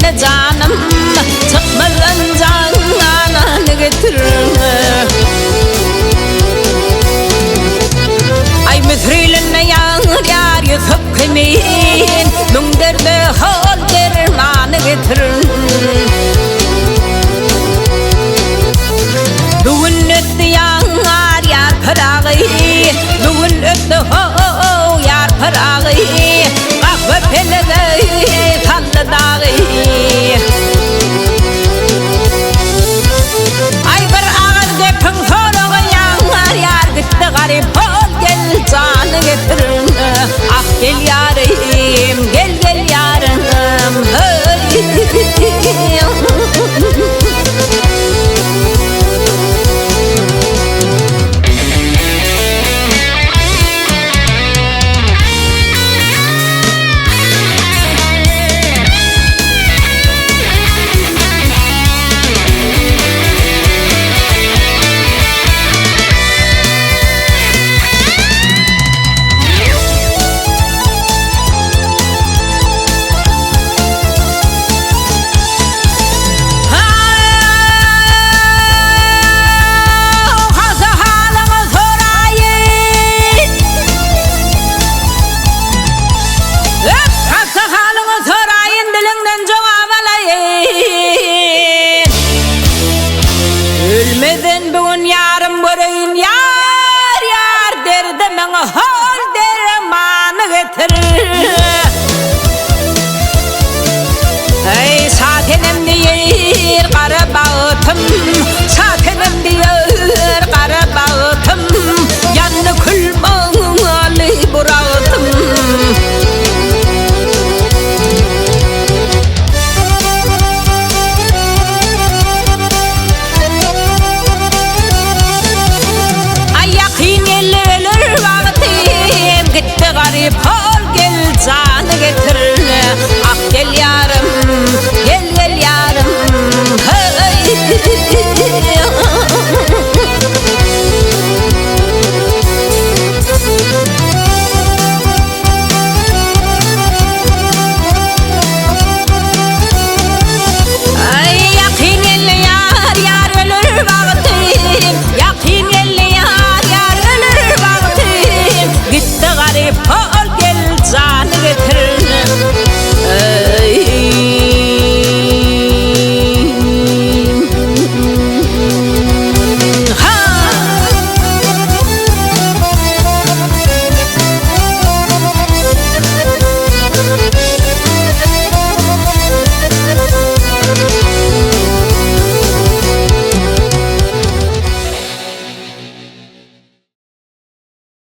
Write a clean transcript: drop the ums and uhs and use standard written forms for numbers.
gelse canım, çıkmadan cananı getir. Ay müthriline yar yutup kimin, müngderde hol dermanı getir. Bugün öttü yar yar parağı, bugün öttü ho yar parağı, kahve pelede tatlı dağı. Ay bir ağız gepin soluğu yar gitti garip ol gel canı getirin. Ah gel yarim gel yarım hey.